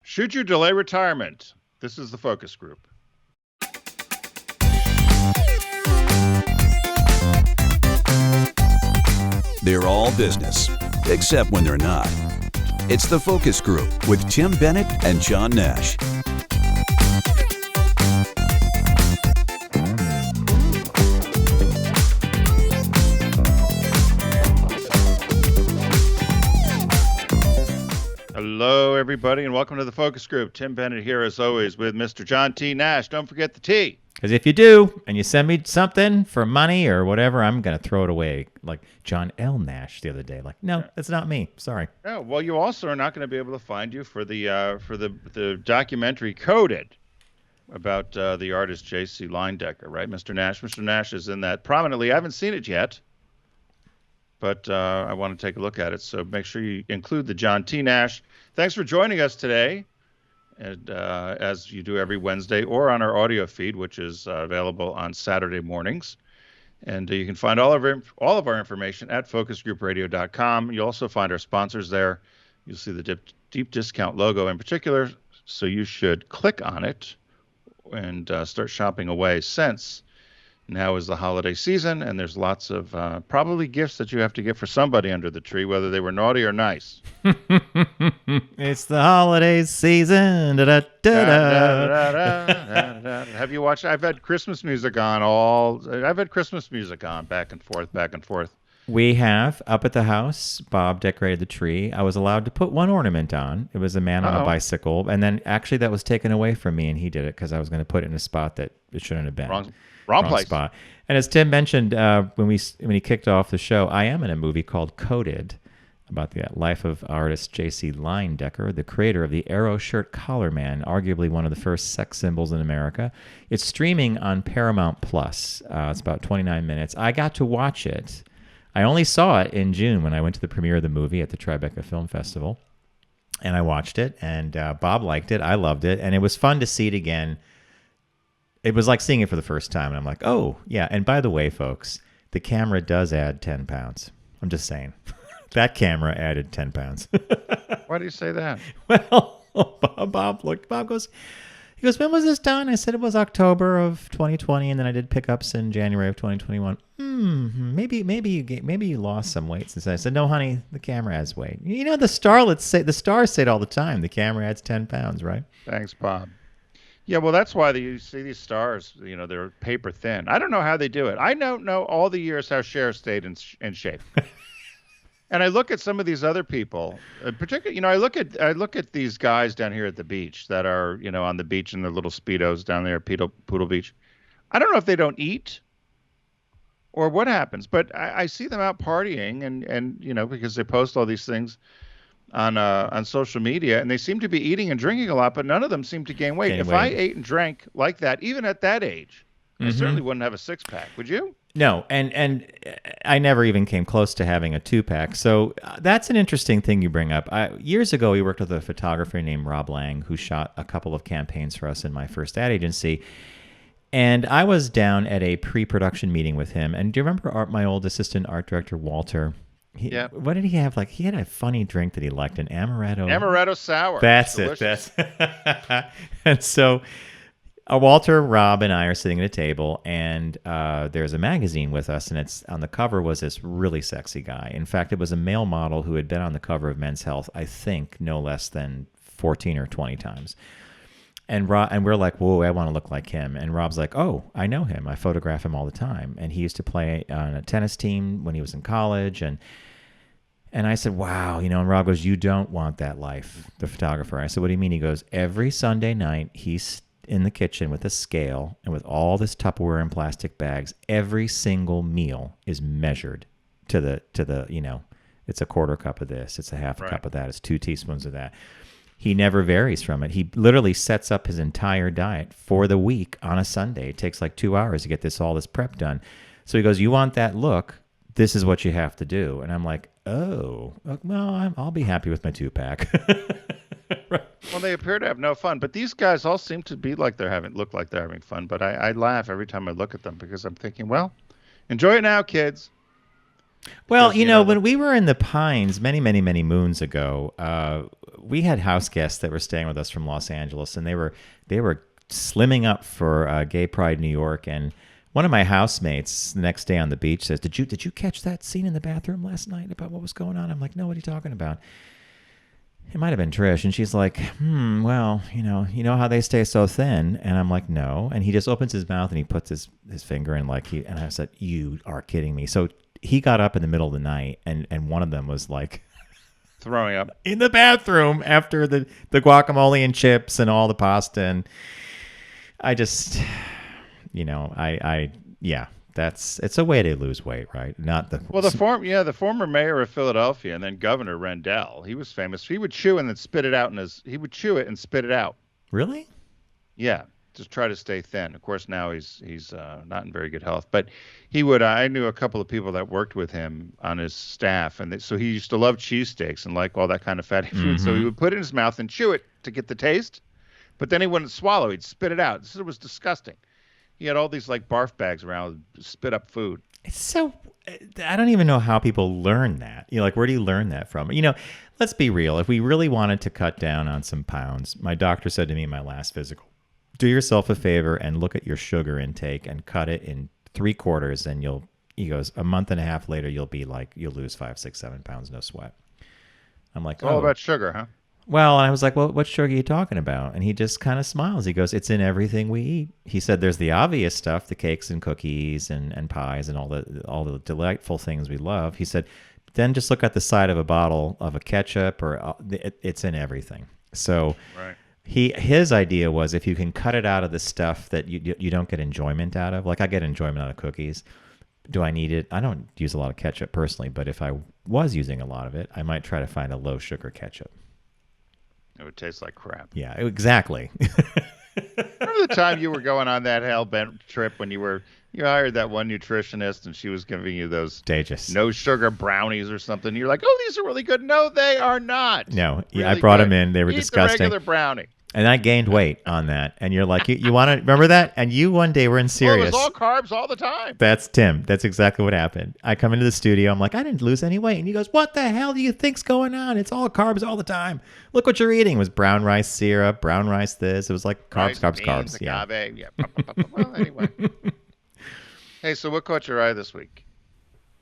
Should you delay retirement? This is the focus group. They're all business, except when they're not. It's the Focus Group with Tim Bennett and John Nash. Hello, everybody, and welcome to the Focus Group. Tim Bennett here, as always, with Mr. John T. Nash. Don't forget the T. Because if you do, and you send me something for money or whatever, I'm going to throw it away. Like John L. Nash the other day. Like, no, that's not me. Sorry. Yeah, well, you also are not going to be able to find you for the documentary Coded about the artist J.C. Leyendecker, right, Mr. Nash? Mr. Nash is in that prominently. I haven't seen it yet, but I want to take a look at it. So make sure you include the John T. Nash. Thanks for joining us today. And as you do every Wednesday, or on our audio feed, which is available on Saturday mornings. And you can find all of our information at focusgroupradio.com. You'll also find our sponsors there. You'll see the deep discount logo in particular, so you should click on it and start shopping away, since now is the holiday season, and there's lots of probably gifts that you have to get for somebody under the tree, whether they were naughty or nice. It's the holiday season. Da, da, da, da. Da. Have you watched? I've had Christmas music on back and forth. We have, up at the house, Bob decorated the tree. I was allowed to put one ornament on. It was a man on a bicycle. And then actually that was taken away from me, and he did it because I was going to put it in a spot that it shouldn't have been. Wrong place. Spot. And as Tim mentioned when he kicked off the show, I am in a movie called Coded, about the life of artist J.C. Leyendecker, the creator of the Arrow shirt collar man, arguably one of the first sex symbols in America. It's streaming on Paramount Plus. It's about 29 minutes. I got to watch it. I only saw it in June when I went to the premiere of the movie at the Tribeca Film Festival. And I watched it, and Bob liked it. I loved it. And it was fun to see it again. It was like seeing it for the first time. And I'm like, oh, yeah. And by the way, folks, the camera does add 10 pounds. I'm just saying. That camera added 10 pounds. Why do you say that? Well, Bob goes, when was this done? I said it was October of 2020, and then I did pickups in January of 2021. Maybe you lost some weight since then. I said, no, honey, the camera adds weight. You know, the stars say it all the time. The camera adds 10 pounds, right? Thanks, Bob. Yeah, well, that's why you see these stars, they're paper thin. I don't know how they do it. I don't know all the years how Cher stayed in shape. And I look at some of these other people, particularly, I look at these guys down here at the beach that are, on the beach in their little Speedos down there at Poodle Beach. I don't know if they don't eat or what happens, but I see them out partying and because they post all these things on social media, and they seem to be eating and drinking a lot, but none of them seem to gain weight. If I ate and drank like that, even at that age, I certainly wouldn't have a six-pack. Would you? No, and I never even came close to having a two-pack. So that's an interesting thing you bring up. Years ago, we worked with a photographer named Rob Lang, who shot a couple of campaigns for us in my first ad agency. And I was down at a pre-production meeting with him. And do you remember my old assistant art director, Walter? Yeah. What did he have? Like, he had a funny drink that he liked, an amaretto sour. That's delicious. it. And so Walter, Rob, and I are sitting at a table, and there's a magazine with us, and it's on the cover was this really sexy guy. In fact, it was a male model who had been on the cover of Men's Health, I think, no less than 14 or 20 times. And we're like, whoa, I want to look like him. And Rob's like, oh, I know him. I photograph him all the time. And he used to play on a tennis team when he was in college. And I said, wow, and Rob goes, you don't want that life, the photographer. I said, what do you mean? He goes, every Sunday night, he's in the kitchen with a scale and with all this Tupperware and plastic bags. Every single meal is measured to the it's a quarter cup of this, it's a half a cup of that, it's 2 teaspoons of that. He never varies from it. He literally sets up his entire diet for the week on a Sunday. It takes like 2 hours to get all this prep done. So he goes, you want that look? This is what you have to do. And I'm like, oh, well, I'll be happy with my 2-pack. Right. Well, they appear to have no fun, but these guys all seem to be look like they're having fun. But I laugh every time I look at them because I'm thinking, well, enjoy it now, kids. Well, Because, you know, when we were in the Pines many, many, many moons ago, we had house guests that were staying with us from Los Angeles, and they were slimming up for Gay Pride New York. And one of my housemates the next day on the beach says, "Did you catch that scene in the bathroom last night about what was going on?" I'm like, "No, what are you talking about?" It might have been Trish, and she's like, well, you know how they stay so thin, and I'm like, no, and he just opens his mouth and he puts his finger in and I said, "You are kidding me." So he got up in the middle of the night, and one of them was like throwing up in the bathroom after the guacamole and chips and all the pasta, and I just, yeah. It's a way to lose weight, right? Not the the former mayor of Philadelphia and then Governor Rendell. He was famous. He would chew and then spit it out he would chew it and spit it out. Really? Yeah, just try to stay thin. Of course, now he's not in very good health, but he would. I knew a couple of people that worked with him on his staff, and so he used to love cheesesteaks and like all that kind of fatty food. So he would put it in his mouth and chew it to get the taste, but then he wouldn't swallow. He'd spit it out. It was disgusting. He had all these like barf bags around, spit up food. It's so, I don't even know how people learn that. Like, where do you learn that from? Let's be real. If we really wanted to cut down on some pounds, my doctor said to me in my last physical, do yourself a favor and look at your sugar intake and cut it in 3/4, and he goes, a month and a half later, you'll lose 5, 6, 7 pounds, no sweat. I'm like, all about sugar, huh? Well, and I was like, well, what sugar are you talking about? And he just kind of smiles. He goes, it's in everything we eat. He said there's the obvious stuff, the cakes and cookies and pies and all the delightful things we love. He said, then just look at the side of a bottle of a ketchup it's in everything. So right. His idea was if you can cut it out of the stuff that you don't get enjoyment out of. Like I get enjoyment out of cookies. Do I need it? I don't use a lot of ketchup personally, but if I was using a lot of it, I might try to find a low sugar ketchup. It would taste like crap. Yeah, exactly. Remember the time you were going on that hell-bent trip when you hired that one nutritionist and she was giving you those no sugar brownies or something? You're like, oh, these are really good. No, they are not. No, really I brought good. them in. They were Eat disgusting. The regular brownie. And I gained weight on that. And you're like, you want to remember that? And you one day were in serious. It was all carbs all the time. That's Tim. That's exactly what happened. I come into the studio. I'm like, I didn't lose any weight. And he goes, what the hell do you think's going on? It's all carbs all the time. Look what you're eating. It was brown rice syrup, brown rice this. It was like carbs, carbs. Yeah. Well, anyway. Hey, so what caught your eye this week?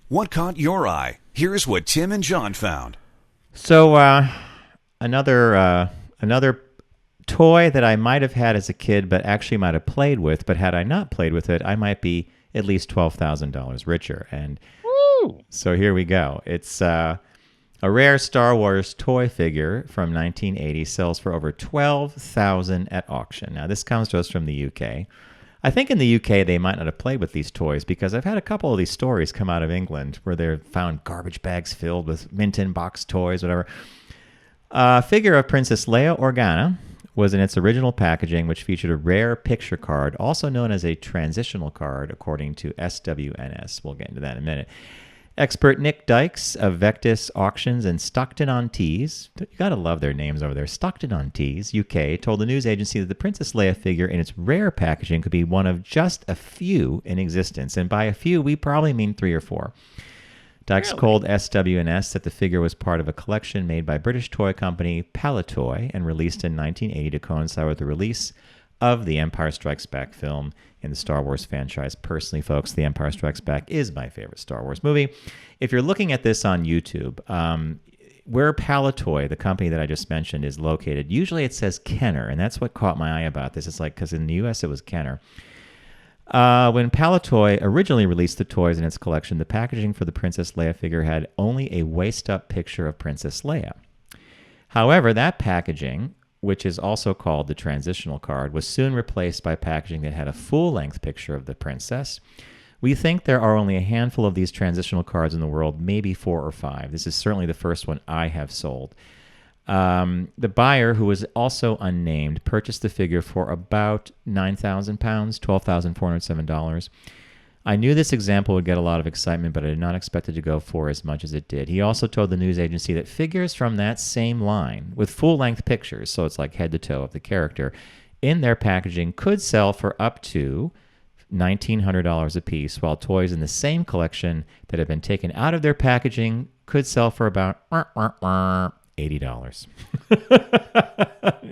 What caught your eye? Here's what Tim and John found. So another toy that I might have had as a kid, but actually might have played with. But had I not played with it, I might be at least $12,000 richer. And woo! So here we go. It's a rare Star Wars toy figure from 1980, sells for over $12,000 at auction. Now, this comes to us from the UK. I think in the UK they might not have played with these toys because I've had a couple of these stories come out of England where they've found garbage bags filled with mint-in box toys, whatever. A figure of Princess Leia Organa was in its original packaging, which featured a rare picture card, also known as a transitional card, according to SWNS. We'll get into that in a minute. Expert Nick Dykes of Vectis Auctions and Stockton-on-Tees, you got to love their names over there, Stockton-on-Tees, UK, told the news agency that the Princess Leia figure in its rare packaging could be one of just a few in existence. And by a few, we probably mean 3 or 4. Dykes told SWNS that the figure was part of a collection made by British toy company Palitoy and released in 1980 to coincide with the release of The Empire Strikes Back film in the Star Wars franchise. Personally, folks, The Empire Strikes Back is my favorite Star Wars movie. If you're looking at this on YouTube, where Palitoy, the company that I just mentioned, is located, usually it says Kenner, and that's what caught my eye about this. It's like, because in the U.S. it was Kenner. When Palitoy originally released the toys in its collection, the packaging for the Princess Leia figure had only a waist-up picture of Princess Leia. However, that packaging, which is also called the transitional card, was soon replaced by packaging that had a full-length picture of the princess. We think there are only a handful of these transitional cards in the world, maybe 4 or 5. This is certainly the first one I have sold. The buyer, who was also unnamed, purchased the figure for about £9,000, $12,407. I knew this example would get a lot of excitement, but I did not expect it to go for as much as it did. He also told the news agency that figures from that same line, with full-length pictures, so it's like head to toe of the character, in their packaging could sell for up to $1,900 a piece, while toys in the same collection that have been taken out of their packaging could sell for about $80.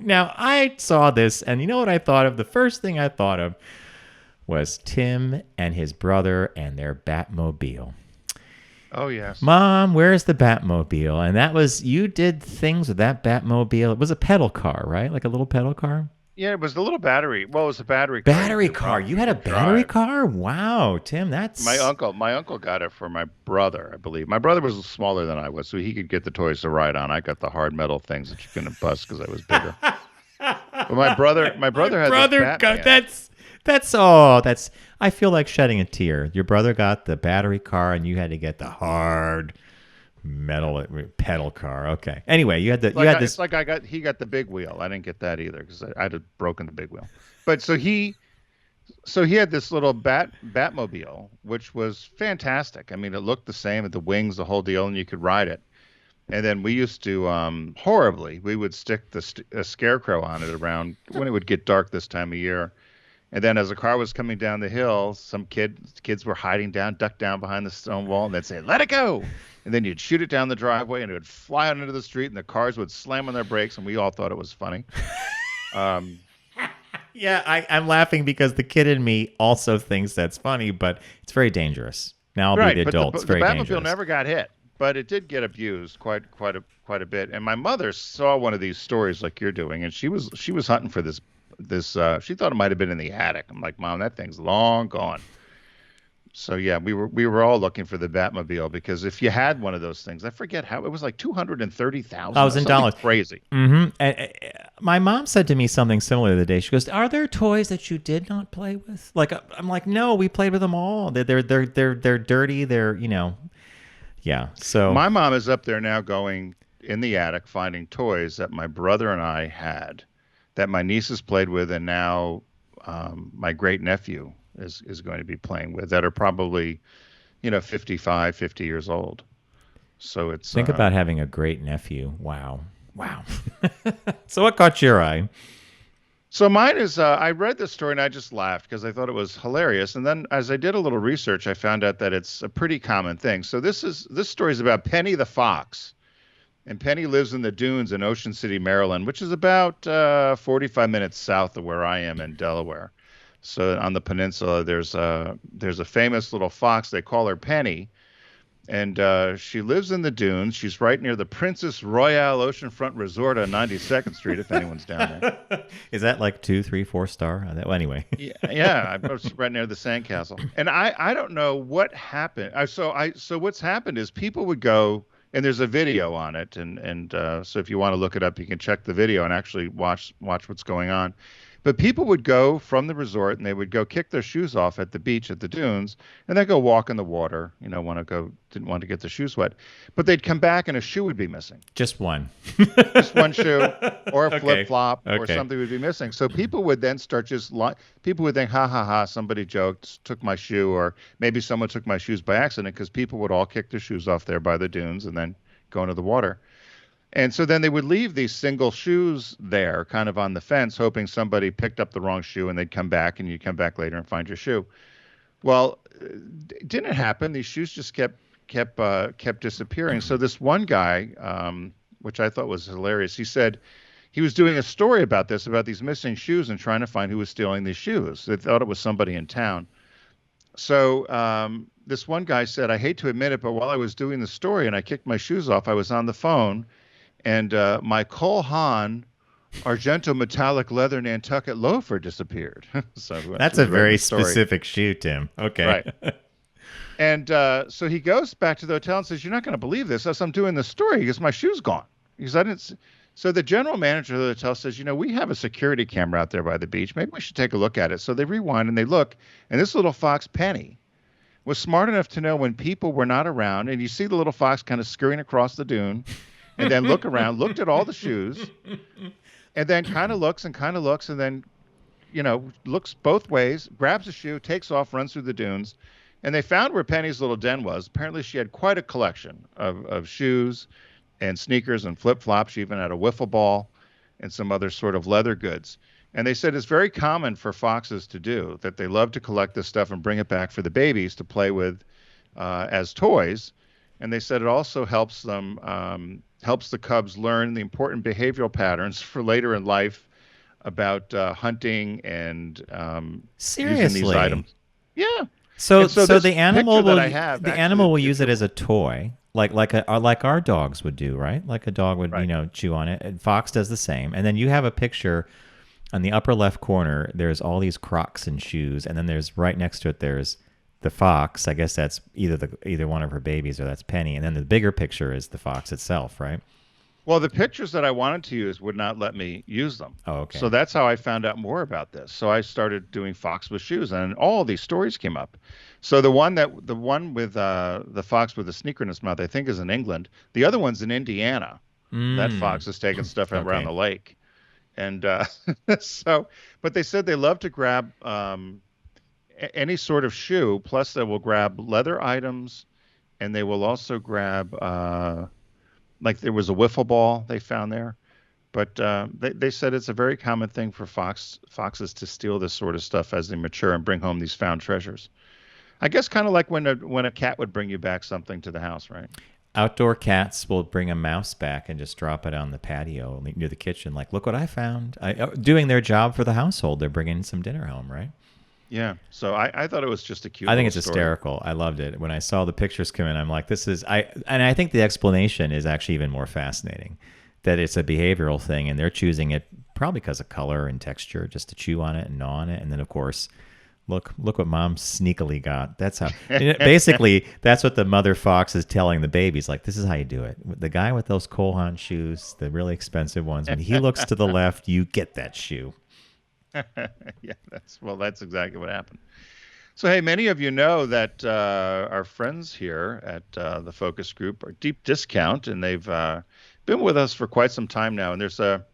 Now, I saw this, and you know what I thought of? The first thing I thought of was Tim and his brother and their Batmobile. Oh, yes. Mom, where's the Batmobile? And that was, you did things with that Batmobile. It was a pedal car, right? Like a little pedal car? Yeah, it was the little battery. Well, it was a battery car. Battery car. You had a battery car? Wow, Tim, that's... My uncle got it for my brother, I believe. My brother was smaller than I was, so he could get the toys to ride on. I got the hard metal things that you couldn't bust because I was bigger. But my brother had this Batman. That's I feel like shedding a tear. Your brother got the battery car and you had to get the hard metal pedal car. Okay. Anyway, he got the big wheel. I didn't get that either because I'd have broken the big wheel. But so he had this little Batmobile, which was fantastic. I mean, it looked the same with the wings, the whole deal, and you could ride it. And then we used to horribly, we would stick a scarecrow on it around when it would get dark this time of year. And then as the car was coming down the hill, some kids were hiding down, ducked down behind the stone wall, and they'd say, "Let it go!" And then you'd shoot it down the driveway, and it would fly out into the street, and the cars would slam on their brakes, and we all thought it was funny. Yeah, I'm laughing because the kid in me also thinks that's funny, but it's very dangerous. Now I'll be the adult. It's very dangerous. The Batmobile never got hit, but it did get abused quite a bit. And my mother saw one of these stories like you're doing, and she was hunting for this. She thought it might have been in the attic. I'm like, Mom, that thing's long gone. So yeah, we were all looking for the Batmobile because if you had one of those things, I forget how it was like $230,000. Crazy. Mm-hmm. And, my mom said to me something similar the other day. She goes, "Are there toys that you did not play with?" Like I'm like, no, we played with them all. They're dirty. They're yeah. So my mom is up there now going in the attic finding toys that my brother and I had, that my nieces played with, and now my great nephew is going to be playing with, that are probably 55, 50 years old. So it's think about having a great nephew. Wow. So what caught your eye? So mine is I read this story and I just laughed because I thought it was hilarious, and then as I did a little research I found out that it's a pretty common thing. So this story is about Penny the fox. And Penny lives in the dunes in Ocean City, Maryland, which is about 45 minutes south of where I am in Delaware. So on the peninsula, there's a famous little fox. They call her Penny, and she lives in the dunes. She's right near the Princess Royale Oceanfront Resort on 92nd Street. If anyone's down there, is that like 2, 3, 4 star? Well, anyway, yeah, I was right near the sandcastle. And I don't know what happened. So what's happened is people would go. And there's a video on it, and so if you want to look it up, you can check the video and actually watch what's going on. But people would go from the resort, and they would go kick their shoes off at the beach at the dunes, and they'd go walk in the water. Didn't want to get the shoes wet, but they'd come back and a shoe would be missing. Just one shoe, or a flip flop, or something would be missing. So people would then start people would think, ha ha ha, somebody joked, took my shoe, or maybe someone took my shoes by accident, because people would all kick their shoes off there by the dunes and then go into the water. And so then they would leave these single shoes there kind of on the fence, hoping somebody picked up the wrong shoe, and they'd come back, and you'd come back later and find your shoe. Well, it didn't happen. These shoes just kept disappearing. So this one guy, which I thought was hilarious, he said he was doing a story about these missing shoes and trying to find who was stealing these shoes. They thought it was somebody in town. So this one guy said, "I hate to admit it, but while I was doing the story and I kicked my shoes off, I was on the phone, and my Cole Haan Argento metallic leather Nantucket loafer disappeared." So that's a very specific shoe, Tim. Okay. Right. And so he goes back to the hotel and says, "You're not going to believe this. As I'm doing the story, he goes, my shoe's gone." Because I didn't. So the general manager of the hotel says, "We have a security camera out there by the beach. Maybe we should take a look at it." So they rewind and they look, and this little fox, Penny, was smart enough to know when people were not around, and you see the little fox kind of scurrying across the dune, and then look around, looked at all the shoes, and then kind of looks, and then, looks both ways, grabs a shoe, takes off, runs through the dunes, and they found where Penny's little den was. Apparently she had quite a collection of shoes and sneakers and flip-flops. She even had a wiffle ball and some other sort of leather goods. And they said it's very common for foxes to do that. They love to collect this stuff and bring it back for the babies to play with as toys. And they said it also helps them helps the cubs learn the important behavioral patterns for later in life about hunting and using these Seriously. items. Yeah. So, And so so this the animal picture will that I have the actually animal will is use it as a toy, like our dogs would do, right? Like a dog would, right. chew on it. And Fox does the same. And then you have a picture on the upper left corner. There's all these Crocs and shoes, and then there's right next to it. There's the fox. I guess that's either one of her babies or that's Penny. And then the bigger picture is the fox itself, right? Well, the pictures that I wanted to use would not let me use them. Oh, So okay. that's how I found out more about this. So I started doing fox with shoes, and all these stories came up. So the one with the fox with the sneaker in his mouth, I think, is in England. The other one's in Indiana. That Mm. fox is taking stuff around Okay. the lake, and so. But they said they love to grab any sort of shoe. Plus, they will grab leather items, and they will also grab like there was a wiffle ball they found there. But they said it's a very common thing for foxes to steal this sort of stuff as they mature and bring home these found treasures. I guess kind of like when a cat would bring you back something to the house, right? Outdoor cats will bring a mouse back and just drop it on the patio near the kitchen. Like, look what I found. Doing their job for the household. They're bringing some dinner home, right? Yeah. So I thought it was just a cute I think little it's story. hysterical. I loved it. When I saw the pictures come in, I'm like, and I think the explanation is actually even more fascinating. That it's a behavioral thing, and they're choosing it probably because of color and texture, just to chew on it and gnaw on it. And then, of course, look what mom sneakily got. That's how, basically, that's what the mother fox is telling the babies. Like, this is how you do it. The guy with those Cole Haan shoes, the really expensive ones, when he looks to the left, you get that shoe. Yeah, that's exactly what happened. So hey, many of you know that our friends here at the Focus Group are Deep Discount, and they've been with us for quite some time now. And there's a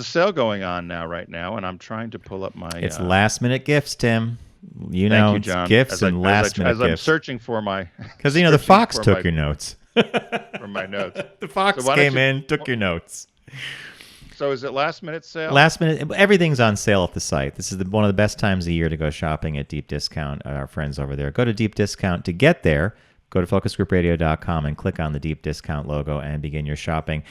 sale going on now, right now, and I'm trying to pull up my. It's last minute gifts, Tim. Thank you, It's John. gifts and last minute As I'm gifts. searching for my Because the searching fox took your notes. for my notes. The So fox why don't came you? in, took your notes. So is it last minute sale? Last minute, everything's on sale at the site. This is one of the best times of year to go shopping at Deep Discount. Our friends over there. Go to Deep Discount to get there. Go to focusgroupradio.com and click on the Deep Discount logo and begin your shopping.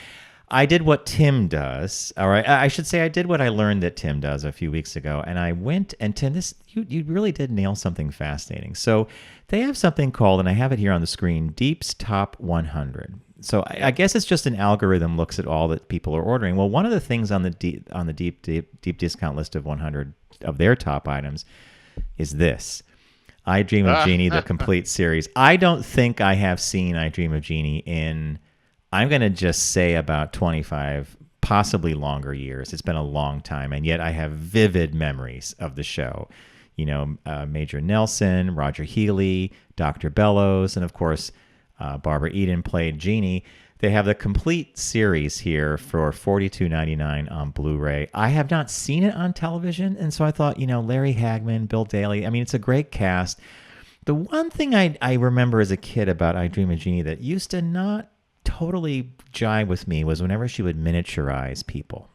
I did what Tim does. All right, I should say I did what I learned that Tim does a few weeks ago, and I went and Tim, you really did nail something fascinating. So they have something called, and I have it here on the screen, Deep's Top 100. So I guess it's just an algorithm looks at all that people are ordering. Well, one of the things on the deep discount list of 100 of their top items is this. I Dream of Jeannie, the complete series. I don't think I have seen I Dream of Jeannie in, I'm going to just say about 25, possibly longer years. It's been a long time, and yet I have vivid memories of the show. Major Nelson, Roger Healy, Dr. Bellows, and of course, Barbara Eden played Jeannie. They have the complete series here for $42.99 on Blu-ray. I have not seen it on television, and so I thought, Larry Hagman, Bill Daly. I mean, it's a great cast. The one thing I remember as a kid about I Dream of Jeannie that used to not totally jive with me was whenever she would miniaturize people.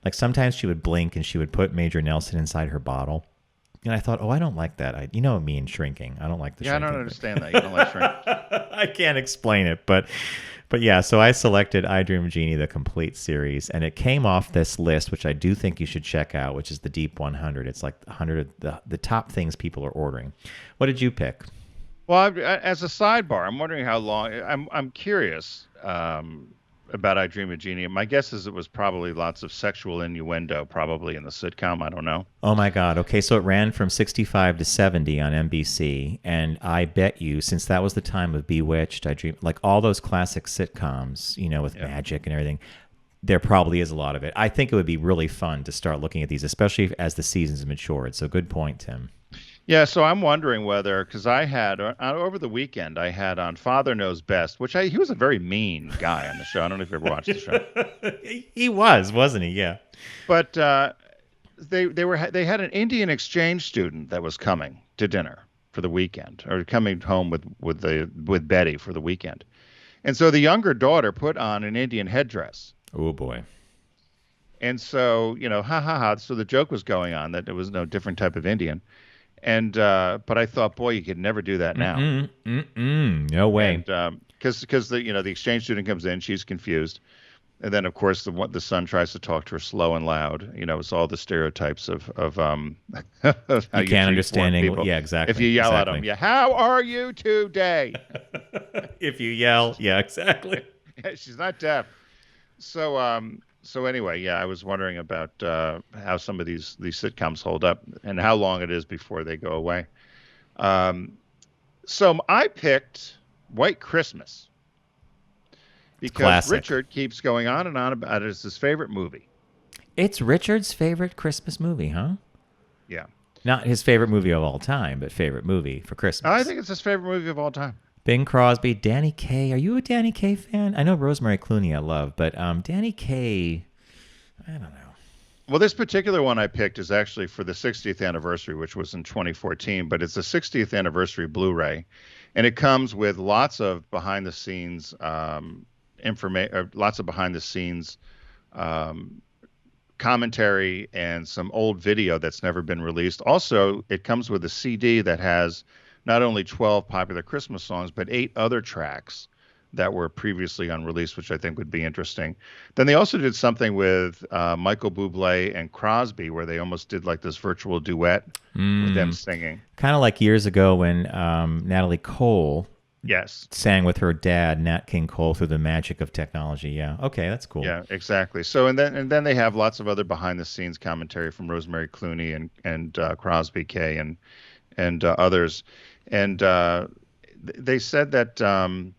Like sometimes she would blink and she would put Major Nelson inside her bottle. And I thought, I don't like that. Me and shrinking. I don't like the Yeah, I shrinking don't thing. understand that. You don't like shrink. I can't explain it, but yeah. So I selected I Dream of Jeannie, the complete series, and it came off this list, which I do think you should check out, which is the Deep 100. It's like 100 of the top things people are ordering. What did you pick? Well, as a sidebar, I'm wondering how long. I'm curious about I Dream of Jeannie. My guess is it was probably lots of sexual innuendo, probably in the sitcom. I don't know. Oh my God. Okay, so it ran from 65 to 70 on NBC, and I bet you, since that was the time of Bewitched, I Dream, like all those classic sitcoms, with Yeah. magic and everything, there probably is a lot of it. I think it would be really fun to start looking at these, especially as the seasons matured. So good point, Tim. Yeah, so I'm wondering whether, because I had over the weekend, I had on Father Knows Best, he was a very mean guy on the show. I don't know if you ever watched the show, He was, wasn't he? Yeah. but they had an Indian exchange student that was coming to dinner for the weekend, or coming home with Betty for the weekend, and so the younger daughter put on an Indian headdress. Oh boy. And so, ha ha ha. So the joke was going on that there was no different type of Indian. And but I thought, boy, you could never do that now. No way. And because the exchange student comes in, she's confused, and then of course the son tries to talk to her slow and loud. It's all the stereotypes of of how You can't treat foreign understand English. people. Yeah, exactly. If you yell at exactly. them, yeah, how are you today? If you yell, yeah, exactly. She's not deaf. So anyway, yeah, I was wondering about how some of these sitcoms hold up and how long it is before they go away. So I picked White Christmas because Classic. Richard keeps going on and on about it. It's his favorite movie. It's Richard's favorite Christmas movie, huh? Yeah. Not his favorite movie of all time, but favorite movie for Christmas. I think it's his favorite movie of all time. Bing Crosby, Danny Kaye. Are you a Danny Kaye fan? I know Rosemary Clooney I love, but Danny Kaye, I don't know. Well, this particular one I picked is actually for the 60th anniversary, which was in 2014, but it's the 60th anniversary Blu-ray, and it comes with lots of behind-the-scenes information, lots of behind-the-scenes commentary, and some old video that's never been released. Also, it comes with a CD that has not only 12 popular Christmas songs, but 8 other tracks that were previously unreleased, which I think would be interesting. Then they also did something with Michael Bublé and Crosby, where they almost did like this virtual duet with them singing. Kind of like years ago when Natalie Cole Yes. sang with her dad, Nat King Cole, through the magic of technology. Yeah. Okay, that's cool. Yeah, exactly. So and then they have lots of other behind the scenes commentary from Rosemary Clooney and Crosby, Kaye, and others. And they said that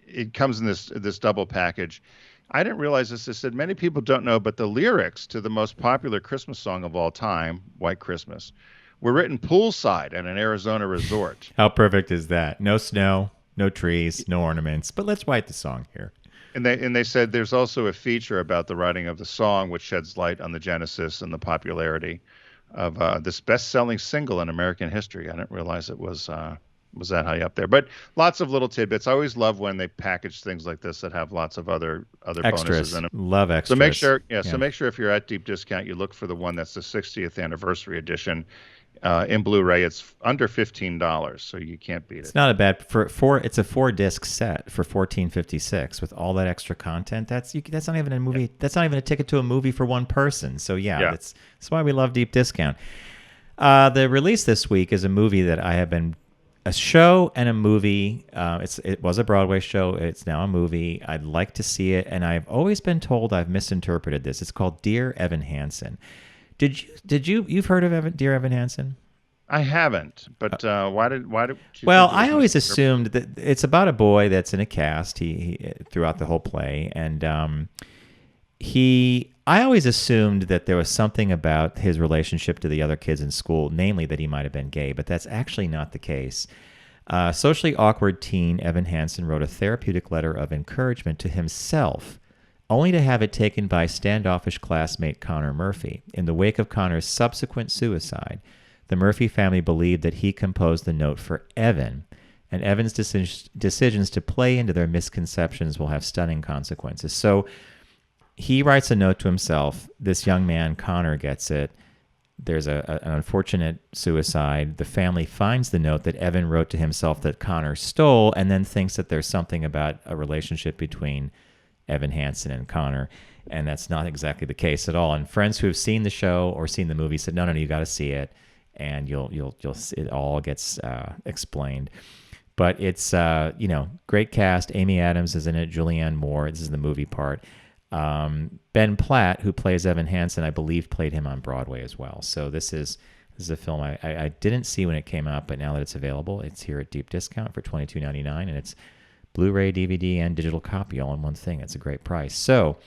it comes in this double package. I didn't realize this. They said many people don't know, but the lyrics to the most popular Christmas song of all time, White Christmas, were written poolside at an Arizona resort. How perfect is that? No snow, no trees, no ornaments, but let's write the song here. And they said there's also a feature about the writing of the song, which sheds light on the genesis and the popularity of this best-selling single in American history. I didn't realize it was that high up there. But lots of little tidbits. I always love when they package things like this that have lots of other Extras. bonuses in them. Love extras. So make sure, So make sure if you're at Deep Discount, you look for the one that's the 60th anniversary edition. In Blu-ray, it's under $15, so you can't beat it. It's not a bad It's a 4-disc set for $14.56 with all that extra content. That's not even a movie. Yeah. That's not even a ticket to a movie for one person. So that's why we love Deep Discount. The release this week is a movie that I have been a show and a movie. It was a Broadway show. It's now a movie. I'd like to see it, and I've always been told I've misinterpreted this. It's called Dear Evan Hansen. You've heard of Dear Evan Hansen? I haven't, but why did you? Well, I always assumed that it's about a boy that's in a cast he throughout the whole play, and I always assumed that there was something about his relationship to the other kids in school, namely that he might have been gay, but that's actually not the case. Socially awkward teen Evan Hansen wrote a therapeutic letter of encouragement to himself, only to have it taken by standoffish classmate Connor Murphy. In the wake of Connor's subsequent suicide, the Murphy family believed that he composed the note for Evan, and Evan's decisions to play into their misconceptions will have stunning consequences. So he writes a note to himself. This young man, Connor, gets it. There's an unfortunate suicide. The family finds the note that Evan wrote to himself that Connor stole, and then thinks that there's something about a relationship between Evan Hansen and Connor, and that's not exactly the case at all. And friends who have seen the show or seen the movie said, no, you got to see it, and you'll it all gets explained. But it's great cast. Amy Adams is in it. Julianne Moore. This is the movie part. Ben Platt, who plays Evan Hansen, I believe played him on Broadway as well. So this is a film I didn't see when it came out, but now that it's available, it's here at Deep Discount for $22.99, and it's Blu-ray, DVD, and digital copy all in one thing. It's a great price. So,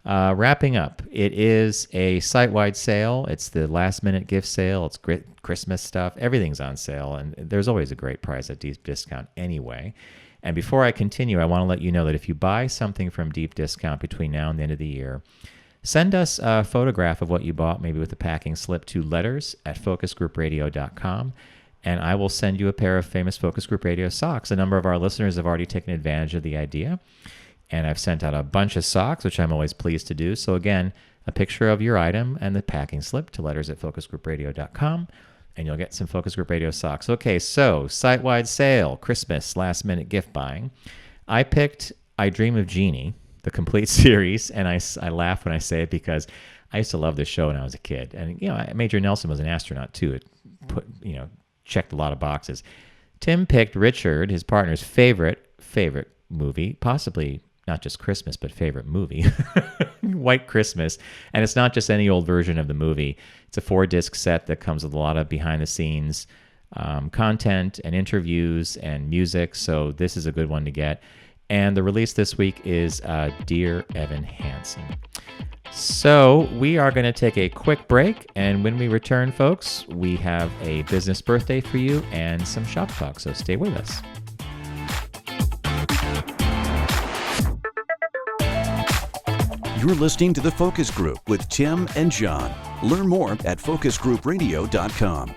wrapping up, it is a site-wide sale. It's the last-minute gift sale. It's great Christmas stuff. Everything's on sale, and there's always a great price at Deep Discount anyway. And before I continue, I want to let you know that if you buy something from Deep Discount between now and the end of the year, send us a photograph of what you bought, maybe with a packing slip, to letters@focusgroupradio.com. And I will send you a pair of famous Focus Group Radio socks. A number of our listeners have already taken advantage of the idea, and I've sent out a bunch of socks, which I'm always pleased to do. So again, a picture of your item and the packing slip to letters@focusgroupradio.com, and you'll get some Focus Group Radio socks. Okay, so site-wide sale, Christmas, last-minute gift buying. I picked I Dream of Jeannie, the complete series, and I laugh when I say it because I used to love this show when I was a kid. And, Major Nelson was an astronaut, too. It checked a lot of boxes. Tim picked Richard, his partner's favorite movie, possibly not just Christmas, but favorite movie, White Christmas. And it's not just any old version of the movie. It's a 4-disc set that comes with a lot of behind-the-scenes content and interviews and music. So this is a good one to get. And the release this week is Dear Evan Hansen. So we are going to take a quick break, and when we return, folks, we have a business birthday for you and some shop talk, so stay with us. You're listening to The Focus Group with Tim and John. Learn more at focusgroupradio.com.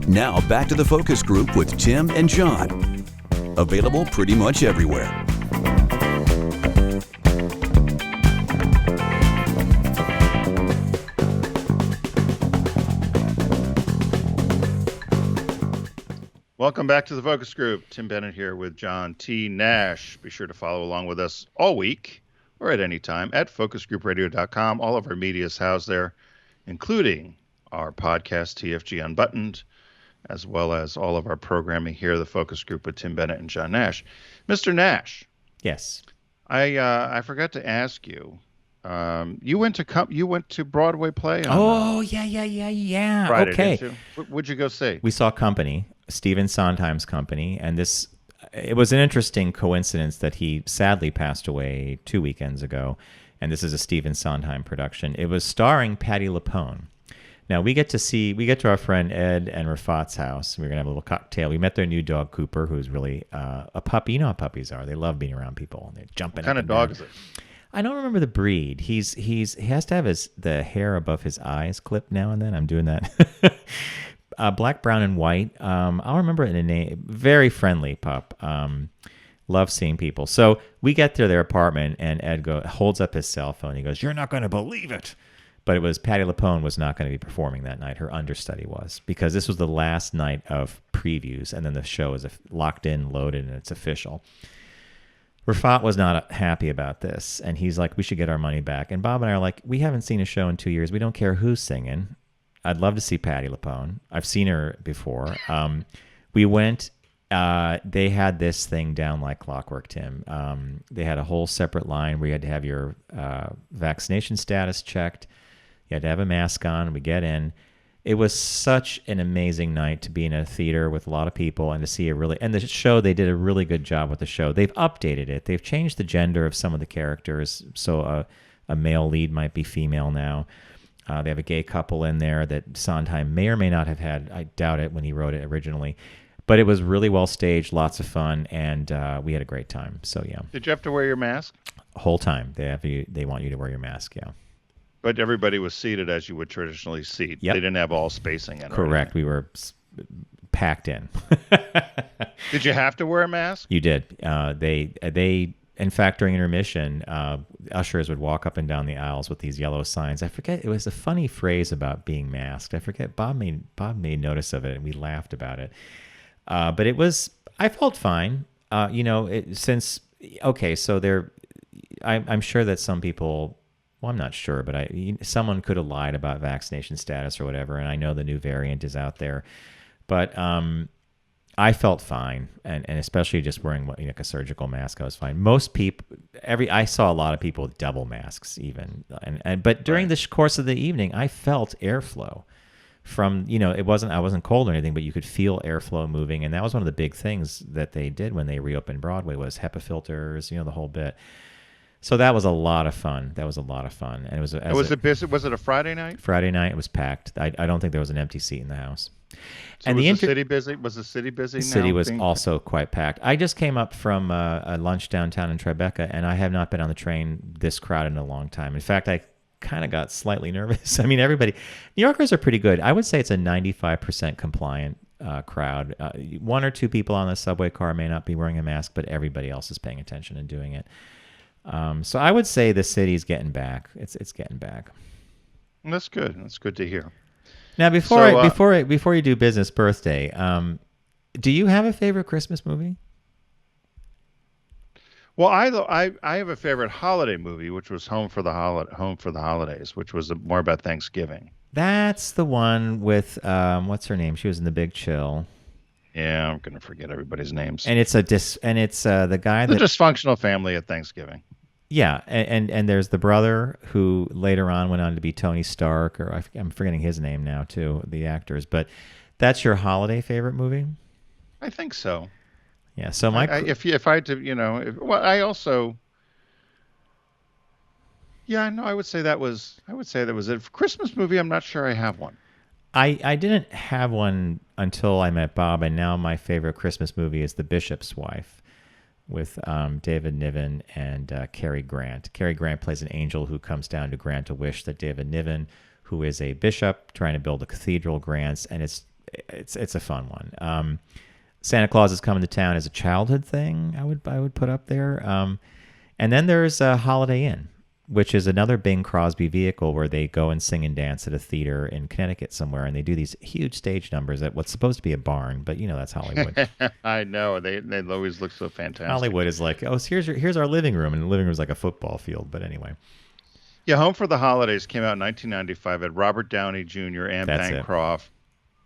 Now back to The Focus Group with Tim and John. Available pretty much everywhere. Welcome back to The Focus Group. Tim Bennett here with John T. Nash. Be sure to follow along with us all week or at any time at focusgroupradio.com. All of our media is housed there, including our podcast, TFG Unbuttoned, as well as all of our programming here, The Focus Group with Tim Bennett and John Nash. Mr. Nash. Yes. I forgot to ask you. You went to Broadway play on yeah. Friday, okay. Didn't you? What'd you go see? We saw Company, Stephen Sondheim's Company, and it was an interesting coincidence that he sadly passed away 2 weekends ago, and this is a Stephen Sondheim production. It was starring Patti LuPone. Now, we get to our friend Ed and Rafat's house. We're going to have a little cocktail. We met their new dog, Cooper, who's really a puppy. You know how puppies are. They love being around people. They're jumping. What kind of dog is it? I don't remember the breed. He has to have the hair above his eyes clipped now and then. I'm doing that. Black, brown, and white. I'll remember it in a name. Very friendly pup. Love seeing people. So we get to their apartment, and Ed holds up his cell phone. He goes, "You're not going to believe it." But it was Patti LuPone was not going to be performing that night. Her understudy was, because this was the last night of previews, and then the show is locked in, loaded, and it's official. Rafat was not happy about this, and he's like, "We should get our money back." And Bob and I are like, "We haven't seen a show in 2 years. We don't care who's singing. I'd love to see Patti LuPone. I've seen her before." We went. They had this thing down like clockwork, Tim. They had a whole separate line where you had to have your vaccination status checked. You had to have a mask on. We get in. It was such an amazing night to be in a theater with a lot of people and to see and the show, they did a really good job with the show. They've updated it. They've changed the gender of some of the characters. So a male lead might be female now. They have a gay couple in there that Sondheim may or may not have had. I doubt it when he wrote it originally. But it was really well staged, lots of fun, and we had a great time. So, yeah. Did you have to wear your mask? Whole time. They want you to wear your mask, yeah. But everybody was seated as you would traditionally seat. Yep. They didn't have all spacing in. Correct. We were packed in. Did you have to wear a mask? You did. They in fact, during intermission, ushers would walk up and down the aisles with these yellow signs. I forget. It was a funny phrase about being masked. I forget. Bob made notice of it, and we laughed about it. But it was. I felt fine. I'm sure that some people. Well, I'm not sure, but someone could have lied about vaccination status or whatever, and I know the new variant is out there. But I felt fine, and especially just wearing like a surgical mask, I was fine. Most people, I saw a lot of people with double masks even, but during the course of the evening, I felt airflow from, I wasn't cold or anything, but you could feel airflow moving, and that was one of the big things that they did when they reopened Broadway was HEPA filters, the whole bit. So that was a lot of fun. And it was. Was it a Friday night? Friday night, it was packed. I don't think there was an empty seat in the house. So was the city busy? Was the city busy? The city was also quite packed. I just came up from a lunch downtown in Tribeca, and I have not been on the train this crowded in a long time. In fact, I kind of got slightly nervous. I mean, New Yorkers are pretty good. I would say it's a 95% compliant crowd. One or two people on the subway car may not be wearing a mask, but everybody else is paying attention and doing it. So I would say the city's getting back. It's getting back. That's good. That's good to hear. Now, before you do business birthday, do you have a favorite Christmas movie? Well, I have a favorite holiday movie, which was Home for the Holidays, which was more about Thanksgiving. That's the one with what's her name? She was in The Big Chill. Yeah, I'm gonna forget everybody's names. And it's the guy the dysfunctional family at Thanksgiving. Yeah, and there's the brother who later on went on to be Tony Stark, or I'm forgetting his name now too, the actors. But that's your holiday favorite movie? I think so. Yeah. So if I had to, I also. Yeah, no, I would say that was a Christmas movie. I'm not sure I have one. I didn't have one until I met Bob, and now my favorite Christmas movie is The Bishop's Wife, with David Niven and Cary Grant. Cary Grant plays an angel who comes down to grant a wish that David Niven, who is a bishop trying to build a cathedral, grants, and it's a fun one. Santa Claus is Coming to Town is a childhood thing I would put up there. And then there's Holiday Inn, which is another Bing Crosby vehicle where they go and sing and dance at a theater in Connecticut somewhere, and they do these huge stage numbers at what's supposed to be a barn, but that's Hollywood. I know they always look so fantastic. Hollywood is like, oh, here's our living room, and the living room is like a football field. But anyway, yeah, Home for the Holidays came out in 1995. Had Robert Downey Jr., Anne Bancroft,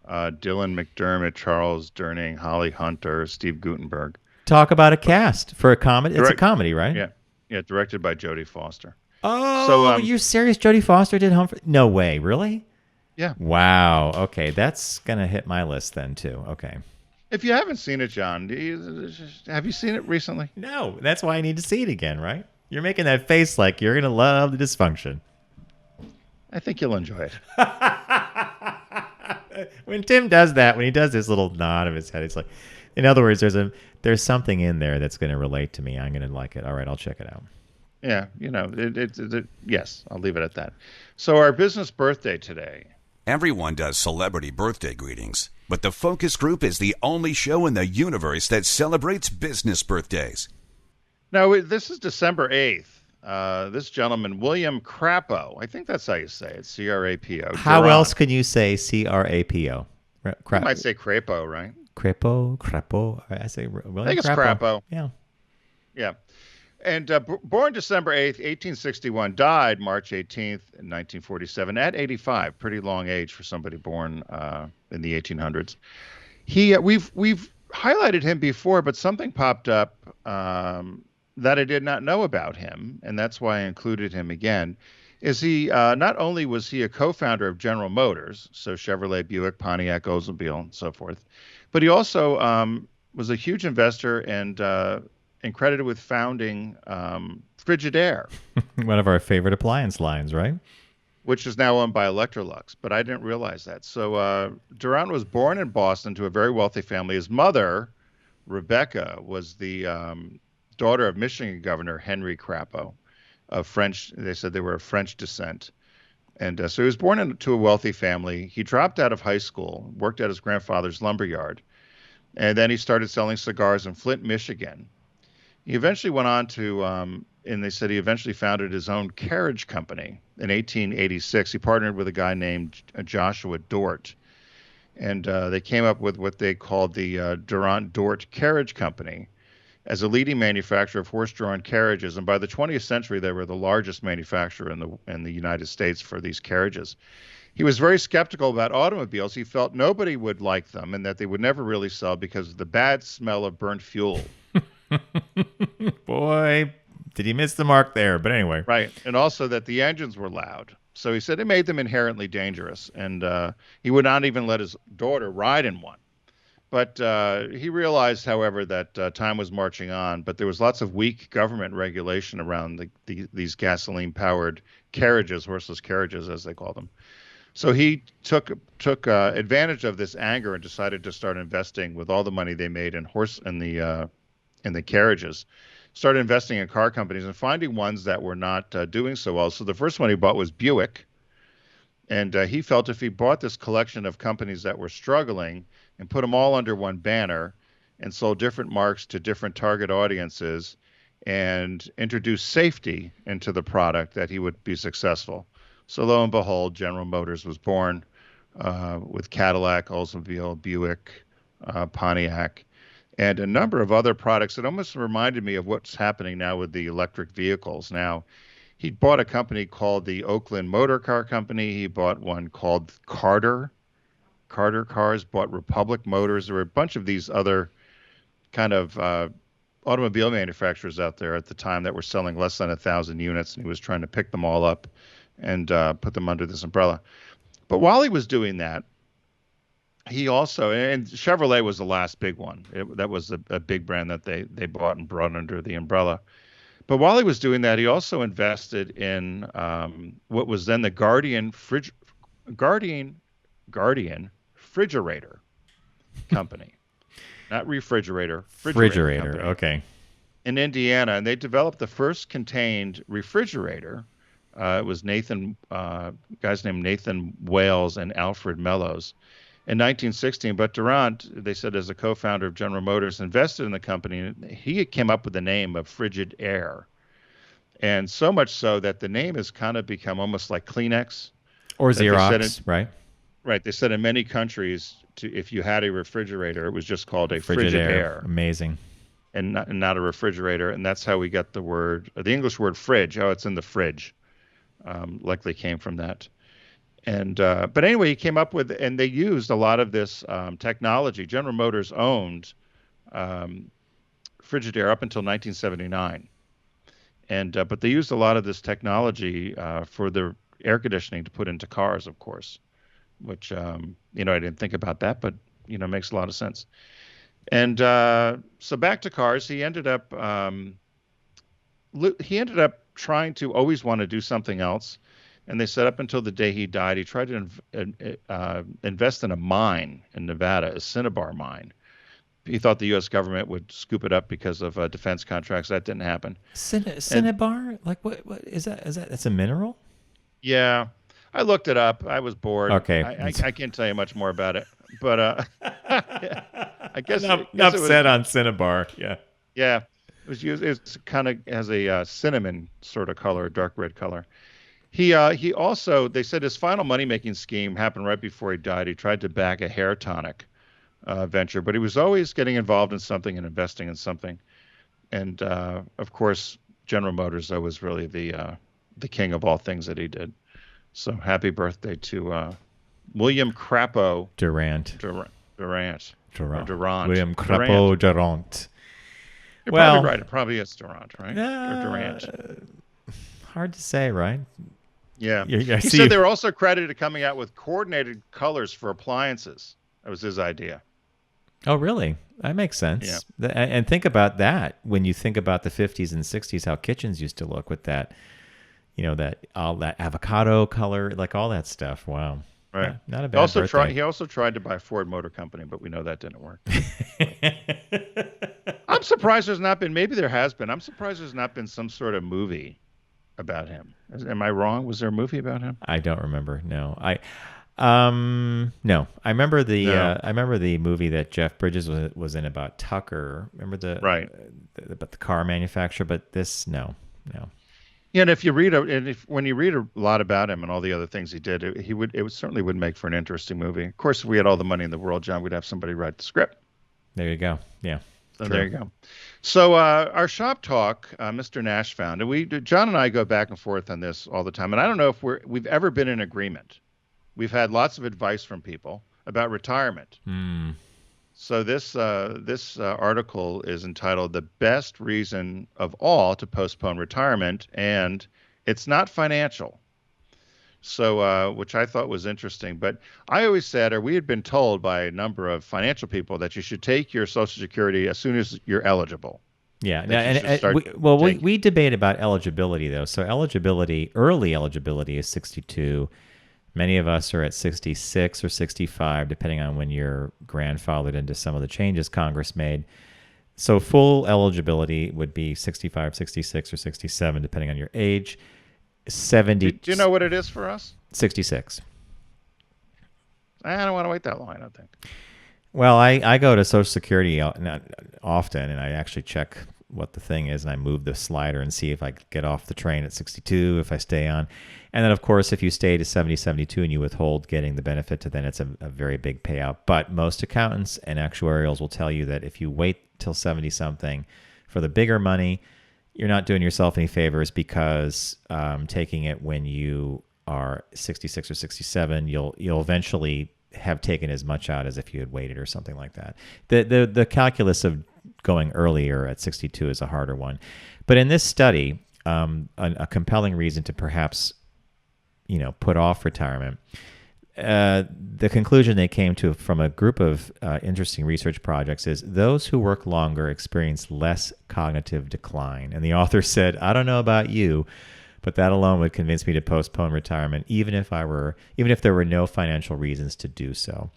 Dylan McDermott, Charles Durning, Holly Hunter, Steve Guttenberg. Talk about a cast for a comedy. It's a comedy, right? Yeah, directed by Jodie Foster. Oh, so, you're serious? Jodie Foster did Home for... No way, really? Yeah. Wow. Okay, that's going to hit my list then, too. Okay. If you haven't seen it, John, have you seen it recently? No, that's why I need to see it again, right? You're making that face like you're going to love the dysfunction. I think you'll enjoy it. When Tim does that, when he does this little nod of his head, it's like, in other words, there's something in there that's going to relate to me. I'm going to like it. All right, I'll check it out. Yeah, yes, I'll leave it at that. So our business birthday today. Everyone does celebrity birthday greetings, but the Focus Group is the only show in the universe that celebrates business birthdays. Now, this is December 8th. This gentleman, William Crapo, I think that's how you say it, C-R-A-P-O. How Durant. else can you say C-R-A-P-O? You might say Crapo, right? Crapo. I say William I think it's Crapo. Yeah. Yeah. And born December 8th, 1861, died March 18th, 1947, at 85. Pretty long age for somebody born in the 1800s. We've highlighted him before, but something popped up that I did not know about him, and that's why I included him again. Is he not only was he a co-founder of General Motors, so Chevrolet, Buick, Pontiac, Oldsmobile, and so forth, but he also was a huge investor and credited with founding Frigidaire. One of our favorite appliance lines, right? Which is now owned by Electrolux, but I didn't realize that. So Durant was born in Boston to a very wealthy family. His mother, Rebecca, was the daughter of Michigan Governor Henry Crapo, of French. They said they were of French descent. And so he was born into a wealthy family. He dropped out of high school, worked at his grandfather's lumberyard, and then he started selling cigars in Flint, Michigan. He eventually went on to, and they said he eventually founded his own carriage company in 1886. He partnered with a guy named Joshua Dort, and they came up with what they called the Durant Dort Carriage Company as a leading manufacturer of horse-drawn carriages. And by the 20th century, they were the largest manufacturer in the United States for these carriages. He was very skeptical about automobiles. He felt nobody would like them and that they would never really sell because of the bad smell of burnt fuel. Boy, did he miss the mark there. But anyway. Right. And also that the engines were loud. So he said it made them inherently dangerous. And he would not even let his daughter ride in one. But he realized, however, that time was marching on. But there was lots of weak government regulation around these gasoline-powered carriages, horseless carriages, as they call them. So he took advantage of this anger and decided to start investing with all the money they made in the carriages started investing in car companies and finding ones that were not doing so well. So the first one he bought was Buick. And he felt if he bought this collection of companies that were struggling and put them all under one banner and sold different marks to different target audiences and introduced safety into the product, that he would be successful. So lo and behold, General Motors was born with Cadillac, Oldsmobile, Buick, Pontiac, and a number of other products. It almost reminded me of what's happening now with the electric vehicles. Now, he bought a company called the Oakland Motor Car Company. He bought one called Carter Cars, bought Republic Motors. There were a bunch of these other kind of automobile manufacturers out there at the time that were selling less than 1,000 units, and he was trying to pick them all up and put them under this umbrella. But while he was doing that, he also, and Chevrolet was the last big one. That was a big brand that they bought and brought under the umbrella. But while he was doing that, he also invested in what was then the Guardian Refrigerator Company, not refrigerator, refrigerator company, okay, in Indiana, and they developed the first contained refrigerator. It was guys named Nathan Wales and Alfred Mellows in 1916. But Durant, they said, as a co-founder of General Motors, invested in the company, and he came up with the name of Frigidaire. And so much so that the name has kind of become almost like Kleenex. Or Xerox, right? Right. They said in many countries, if you had a refrigerator, it was just called a Frigidaire. Amazing. And not a refrigerator. And that's how we got the English word fridge. Oh, it's in the fridge. Likely came from that. And but anyway, he came up with, and they used a lot of this technology. General Motors owned Frigidaire up until 1979, and but they used a lot of this technology for the air conditioning to put into cars, of course. Which I didn't think about that, but makes a lot of sense. And so back to cars, he ended up trying to always want to do something else. And they said up until the day he died, he tried to invest in a mine in Nevada, a cinnabar mine. He thought the U.S. government would scoop it up because of defense contracts. That didn't happen. Cinnabar? Like what is that? That's a mineral? Yeah. I looked it up. I was bored. Okay. I can't tell you much more about it. But I guess enough said on cinnabar. Yeah. Yeah. It was used. It kind of has a cinnamon sort of color, dark red color. He also, they said his final money-making scheme happened right before he died. He tried to back a hair tonic venture, but he was always getting involved in something and investing in something. And of course, General Motors, though, was really the king of all things that he did. So happy birthday to William Crapo Durant. Durant. William Crapo Durant. You're probably right. It probably is Durant, right? Or Durant. Hard to say, right? Yeah. He said they were also credited coming out with coordinated colors for appliances. That was his idea. Oh, really? That makes sense. Yeah. And think about that when you think about the 50s and 60s, how kitchens used to look with that, all that avocado color, like all that stuff. Wow. Right. Not a bad birthday. He also tried to buy Ford Motor Company, but we know that didn't work. I'm surprised there's not been, maybe there has been. I'm surprised there's not been some sort of movie about him. Am I wrong? Was there a movie about him? I don't remember. No. No. I remember the movie that Jeff Bridges was in about Tucker. Remember about the car manufacturer, but this no. Yeah, and if you read when you read a lot about him and all the other things he did, it certainly would make for an interesting movie. Of course, if we had all the money in the world, John, we'd have somebody write the script. There you go. Yeah. So there you go. So our shop talk, Mr. Nash found, and John and I go back and forth on this all the time, and I don't know if we've ever been in agreement. We've had lots of advice from people about retirement. So this article is entitled "The Best Reason of All to Postpone Retirement," and it's not financial. So, which I thought was interesting. But I always said, or we had been told by a number of financial people, that you should take your Social Security as soon as you're eligible. Yeah. We debate about eligibility, though. So early eligibility is 62. Many of us are at 66 or 65, depending on when you're grandfathered into some of the changes Congress made. So full eligibility would be 65, 66, or 67, depending on your age. 70, Do you know what it is for us? 66. I don't want to wait that long, I don't think. Well, I go to Social Security not often, and I actually check what the thing is, and I move the slider and see if I get off the train at 62, if I stay on. And then, of course, if you stay to 70, 72 and you withhold getting the benefit, then it's a very big payout. But most accountants and actuarials will tell you that if you wait till 70-something for the bigger money, you're not doing yourself any favors, because taking it when you are 66 or 67, you'll eventually have taken as much out as if you had waited or something like that. The calculus of going earlier at 62 is a harder one. But in this study, a compelling reason to perhaps put off retirement, the conclusion they came to from a group of interesting research projects is those who work longer experience less cognitive decline. And the author said, I don't know about you, but that alone would convince me to postpone retirement, even if there were no financial reasons to do so.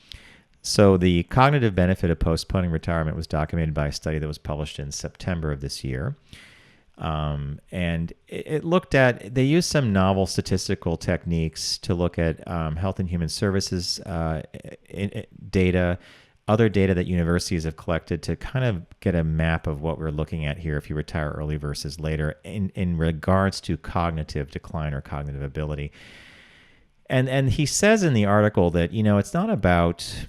So the cognitive benefit of postponing retirement was documented by a study that was published in September of this year. And it looked at, they used some novel statistical techniques to look at Health and Human Services data, other data that universities have collected to kind of get a map of what we're looking at here if you retire early versus later in regards to cognitive decline or cognitive ability. And he says in the article that, it's not about,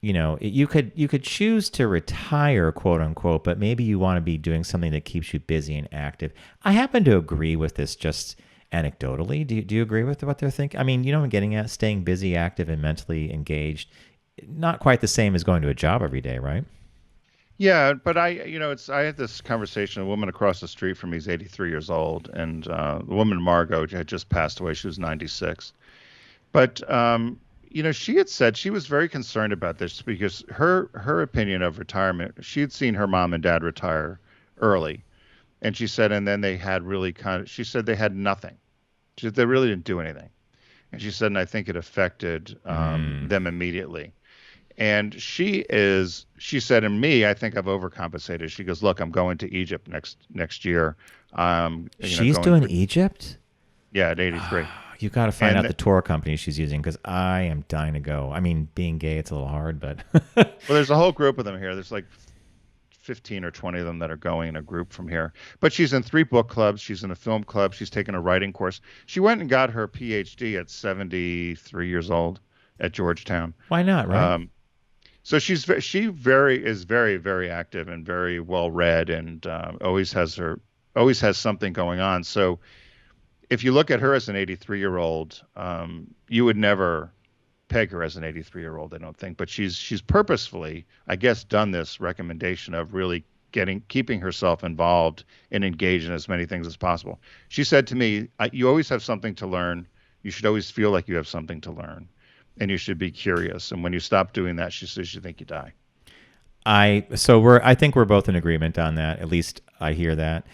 you could choose to retire, quote unquote, but maybe you want to be doing something that keeps you busy and active. I happen to agree with this just anecdotally. Do you agree with what they're thinking? I mean, what I'm getting at? Staying busy, active, and mentally engaged. Not quite the same as going to a job every day, right? Yeah, but I had this conversation. A woman across the street from me is 83 years old, and the woman Margot had just passed away. She was 96. But she had said she was very concerned about this because her opinion of retirement. She had seen her mom and dad retire early, and she said, and then they had she said they had nothing. She said they really didn't do anything, and she said, and I think it affected them immediately. And she said, and me, I think I've overcompensated. She goes, look, I'm going to Egypt next year. She's doing Egypt? Yeah, at 83. You got to find out the tour company she's using, because I am dying to go. I mean, being gay, it's a little hard, but. Well, there's a whole group of them here. There's like 15 or 20 of them that are going in a group from here. But she's in 3 book clubs. She's in a film club. She's taken a writing course. She went and got her PhD at 73 years old at Georgetown. Why not, right? So she is very, very active and very well read, and always has something going on. So if you look at her as an 83-year-old, you would never peg her as an 83-year-old, I don't think. But she's purposefully, I guess, done this recommendation of really keeping herself involved and engaged in as many things as possible. She said to me, you always have something to learn. You should always feel like you have something to learn. And you should be curious. And when you stop doing that, she says you think you die. I think we're both in agreement on that. At least I hear that.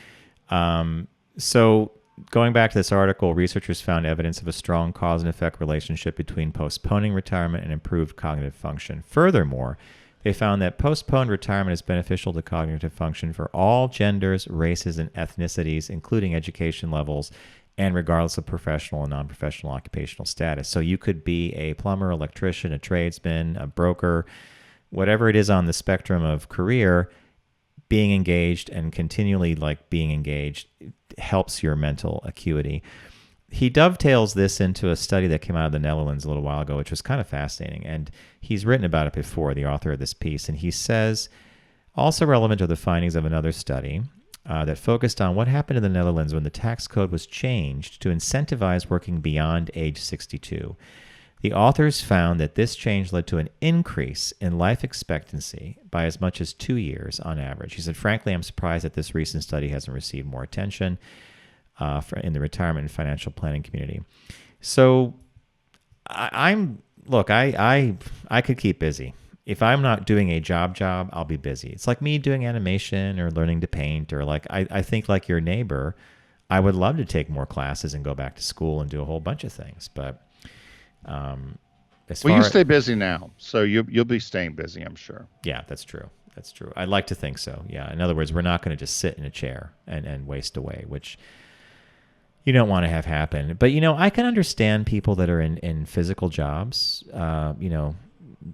So going back to this article, researchers found evidence of a strong cause and effect relationship between postponing retirement and improved cognitive function. Furthermore, they found that postponed retirement is beneficial to cognitive function for all genders, races, and ethnicities, including education levels, and regardless of professional and non-professional occupational status. So you could be a plumber, electrician, a tradesman, a broker, whatever it is on the spectrum of career, being engaged and continually being engaged helps your mental acuity. He dovetails this into a study that came out of the Netherlands a little while ago, which was kind of fascinating. And he's written about it before, the author of this piece. And he says, also relevant to the findings of another study, that focused on what happened in the Netherlands when the tax code was changed to incentivize working beyond age 62. The authors found that this change led to an increase in life expectancy by as much as 2 years on average. He said, frankly, I'm surprised that this recent study hasn't received more attention in the retirement and financial planning community. So I could keep busy. If I'm not doing a job, I'll be busy. It's like me doing animation or learning to paint, or I think like your neighbor, I would love to take more classes and go back to school and do a whole bunch of things. But you stay busy now, so you'll be staying busy, I'm sure. Yeah, that's true. That's true. I'd like to think so. Yeah. In other words, we're not going to just sit in a chair and waste away, which you don't want to have happen. But, I can understand people that are in physical jobs,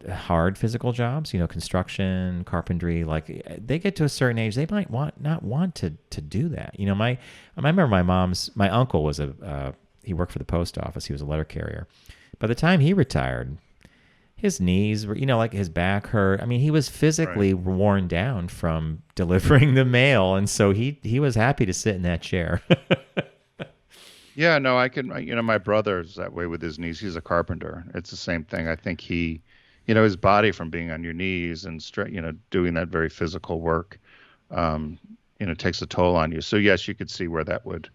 hard physical jobs, construction, carpentry, like they get to a certain age, they might not want to do that. I remember my uncle was he worked for the post office. He was a letter carrier. By the time he retired, his knees were, like his back hurt. I mean, he was physically worn down from delivering the mail. And so he was happy to sit in that chair. Yeah, no, I can, my brother's that way with his knees. He's a carpenter. It's the same thing. I think his body from being on your knees and doing that very physical work, takes a toll on you. So yes, you could see where that would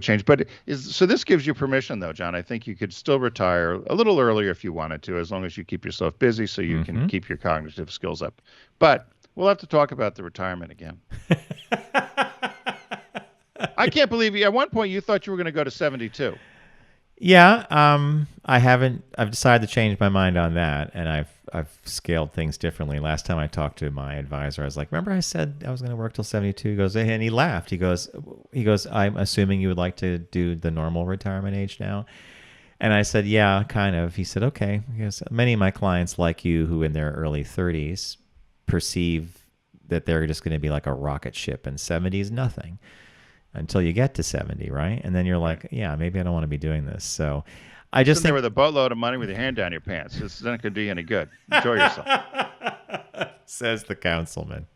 change. But so this gives you permission though, John. I think you could still retire a little earlier if you wanted to, as long as you keep yourself busy so you can keep your cognitive skills up. But we'll have to talk about the retirement again. I can't believe at one point you thought you were going to go to 72. Yeah, I've decided to change my mind on that, and I've scaled things differently. Last time I talked to my advisor, I was like, "Remember I said I was going to work till 72?" He goes, and he laughed. He goes, "I'm assuming you would like to do the normal retirement age now." And I said, "Yeah, kind of." He said, "Okay." He goes, "Many of my clients, like you, who in their early 30s, perceive that they're just going to be like a rocket ship, and 70 is nothing." Until you get to 70, right? And then you're like, yeah, maybe I don't want to be doing this. So I just think there with a boatload of money with your hand down your pants. It's not going to do you any good. Enjoy yourself. Says the councilman.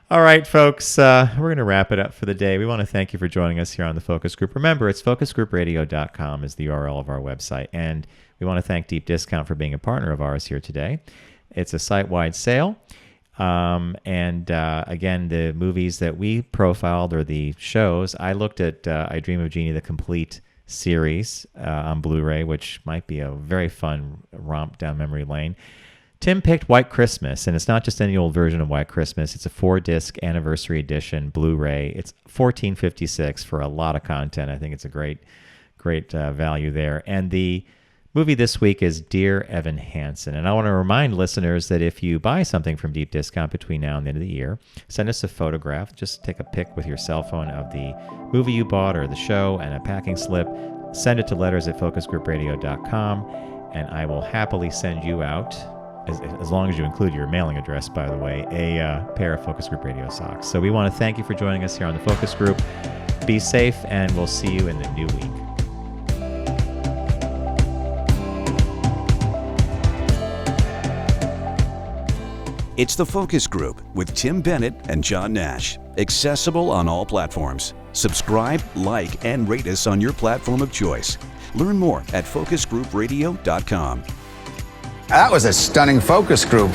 All right, folks, we're going to wrap it up for the day. We want to thank you for joining us here on the Focus Group. Remember, it's focusgroupradio.com is the URL of our website. And we want to thank Deep Discount for being a partner of ours here today. It's a site-wide sale. Again, the movies that we profiled or the shows, I looked at I Dream of Jeannie, the complete series on Blu-ray, which might be a very fun romp down memory lane. Tim picked White Christmas, and it's not just any old version of White Christmas. It's a 4-disc anniversary edition Blu-ray. It's $14.56 for a lot of content. I think it's a great value there. And the movie this week is Dear Evan Hansen. And I want to remind listeners that if you buy something from Deep Discount between now and the end of the year, send us a photograph. Just take a pic with your cell phone of the movie you bought or the show and a packing slip. Send it to letters@focusgroupradio.com, and I will happily send you out, as long as you include your mailing address, by the way, a pair of Focus Group Radio socks. So we want to thank you for joining us here on the Focus Group. Be safe, and we'll see you in the new week. It's the Focus Group with Tim Bennett and John Nash. Accessible on all platforms. Subscribe, like, and rate us on your platform of choice. Learn more at focusgroupradio.com. That was a stunning focus group.